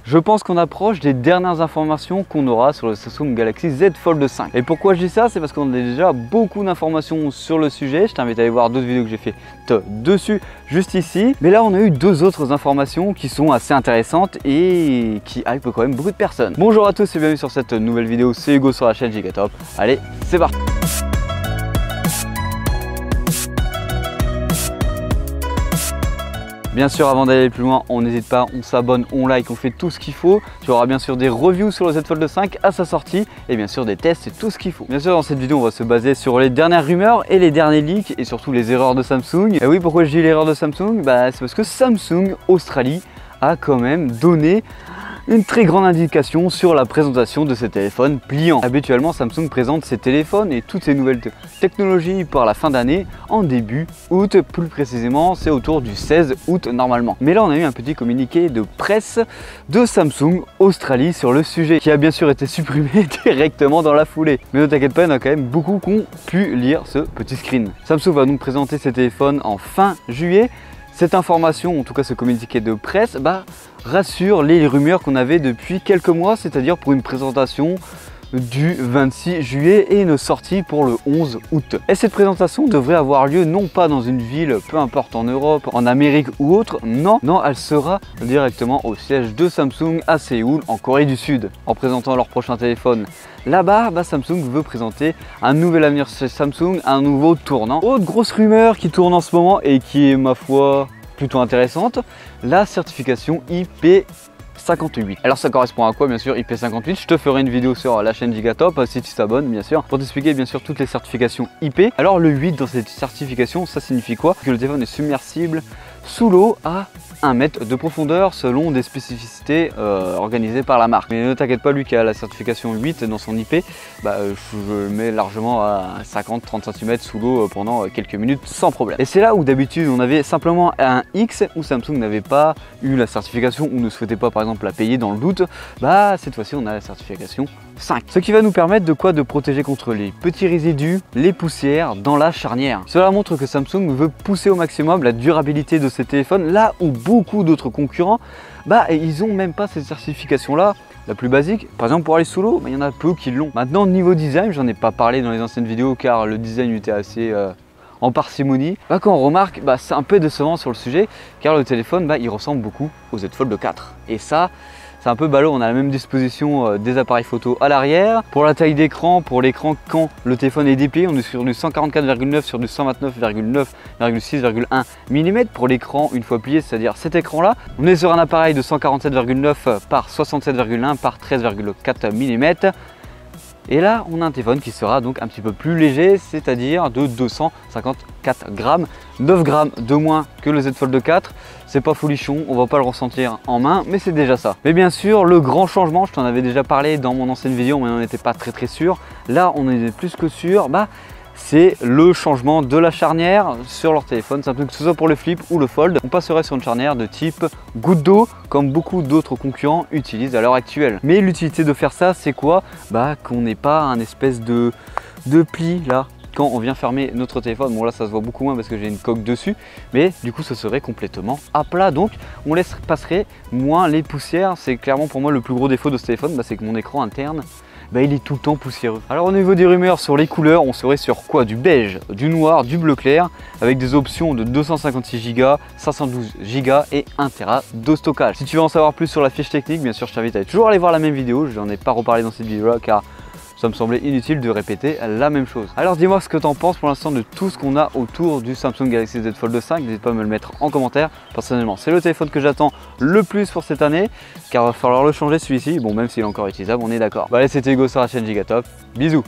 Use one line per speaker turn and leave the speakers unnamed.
je pense qu'on approche des dernières informations qu'on aura sur le Samsung Galaxy Z Fold 5. Et pourquoi je dis ça? C'est parce qu'on a déjà beaucoup d'informations sur le sujet. Je t'invite à aller voir d'autres vidéos que j'ai fait dessus, juste ici. Mais là, on a eu deux autres informations qui sont assez intéressantes et qui hype quand même beaucoup de personnes. Bonjour à tous et bienvenue sur cette nouvelle vidéo. C'est Hugo sur la chaîne Gigatop. Allez, c'est parti! Bien sûr, avant d'aller plus loin, on n'hésite pas, on s'abonne, on like, on fait tout ce qu'il faut. Tu auras bien sûr des reviews sur le Z Fold 5 à sa sortie et bien sûr des tests et tout ce qu'il faut. Bien sûr, dans cette vidéo, on va se baser sur les dernières rumeurs et les derniers leaks et surtout les erreurs de Samsung. Et oui, pourquoi je dis l'erreur de Samsung? C'est parce que Samsung Australie a quand même donné une très grande indication sur la présentation de ces téléphones pliants. Habituellement, Samsung présente ses téléphones et toutes ses nouvelles technologies par la fin d'année en début août, plus précisément c'est autour du 16 août normalement. Mais là on a eu un petit communiqué de presse de Samsung Australie sur le sujet qui a bien sûr été supprimé directement dans la foulée. Mais ne t'inquiète pas, il y en a quand même beaucoup qui ont pu lire ce petit screen. Samsung va donc présenter ses téléphones en fin juillet. Cette information, en tout cas ce communiqué de presse, rassure les rumeurs qu'on avait depuis quelques mois, c'est-à-dire pour une présentation du 26 juillet et une sortie pour le 11 août. Et cette présentation devrait avoir lieu non pas dans une ville, peu importe en Europe, en Amérique ou autre, non, elle sera directement au siège de Samsung à Séoul, en Corée du Sud. En présentant leur prochain téléphone là-bas, Samsung veut présenter un nouvel avenir chez Samsung, un nouveau tournant. Autre grosse rumeur qui tourne en ce moment et qui est ma foi plutôt intéressante, la certification IP58. Alors ça correspond à quoi? Bien sûr IP58, je te ferai une vidéo sur la chaîne Gigatop si tu t'abonnes bien sûr pour t'expliquer bien sûr toutes les certifications IP. Alors le 8 dans cette certification, ça signifie quoi? Que le téléphone est submersible sous l'eau à 1 mètre de profondeur selon des spécificités organisées par la marque. Mais ne t'inquiète pas, lui qui a la certification 8 dans son IP, je le mets largement à 50-30 cm sous l'eau pendant quelques minutes sans problème. Et c'est là où d'habitude on avait simplement un X où Samsung n'avait pas eu la certification ou ne souhaitait pas par exemple la payer dans le doute. Cette fois-ci on a la certification 5. Ce qui va nous permettre de quoi? De protéger contre les petits résidus, les poussières dans la charnière. Cela montre que Samsung veut pousser au maximum la durabilité de ces téléphones là où beaucoup d'autres concurrents, ils ont même pas cette certification là. La plus basique, par exemple pour aller sous l'eau, il y en a peu qui l'ont. Maintenant niveau design, j'en ai pas parlé dans les anciennes vidéos car le design était assez en parcimonie. Quand on remarque, c'est un peu décevant sur le sujet car le téléphone il ressemble beaucoup au Z Fold 4 et ça c'est un peu ballot. On a la même disposition des appareils photo à l'arrière. Pour la taille d'écran, pour l'écran quand le téléphone est déplié, on est sur du 144,9 sur du 129,9,6,1 mm pour l'écran une fois plié, c'est-à-dire cet écran là. On est sur un appareil de 147,9 par 67,1 par 13,4 mm. Et là, on a un téléphone qui sera donc un petit peu plus léger, c'est-à-dire de 254 grammes, 9 grammes de moins que le Z Fold 4. C'est pas folichon, on va pas le ressentir en main, mais c'est déjà ça. Mais bien sûr, le grand changement, je t'en avais déjà parlé dans mon ancienne vidéo, mais on n'était pas très sûr. Là, on est plus que sûr, c'est le changement de la charnière sur leur téléphone, Samsung, que ce soit pour le Flip ou le Fold. On passerait sur une charnière de type goutte d'eau, comme beaucoup d'autres concurrents utilisent à l'heure actuelle. Mais l'utilité de faire ça, c'est quoi? Qu'on n'ait pas un espèce de pli là, quand on vient fermer notre téléphone. Bon là ça se voit beaucoup moins parce que j'ai une coque dessus, mais du coup ce serait complètement à plat, donc on passerait moins les poussières. C'est clairement pour moi le plus gros défaut de ce téléphone, c'est que mon écran interne il est tout le temps poussiéreux. Alors au niveau des rumeurs sur les couleurs, on serait sur quoi? Du beige, du noir, du bleu clair, avec des options de 256 Go, 512 Go et 1 Tera de stockage. Si tu veux en savoir plus sur la fiche technique, bien sûr je t'invite à toujours aller voir la même vidéo. Je n'en ai pas reparlé dans cette vidéo là car ça me semblait inutile de répéter la même chose. Alors dis-moi ce que tu en penses pour l'instant de tout ce qu'on a autour du Samsung Galaxy Z Fold 5. N'hésite pas à me le mettre en commentaire. Personnellement, c'est le téléphone que j'attends le plus pour cette année car il va falloir le changer celui-ci. Bon, même s'il est encore utilisable, on est d'accord. Allez, c'était Hugo sur la chaîne Gigatop. Bisous.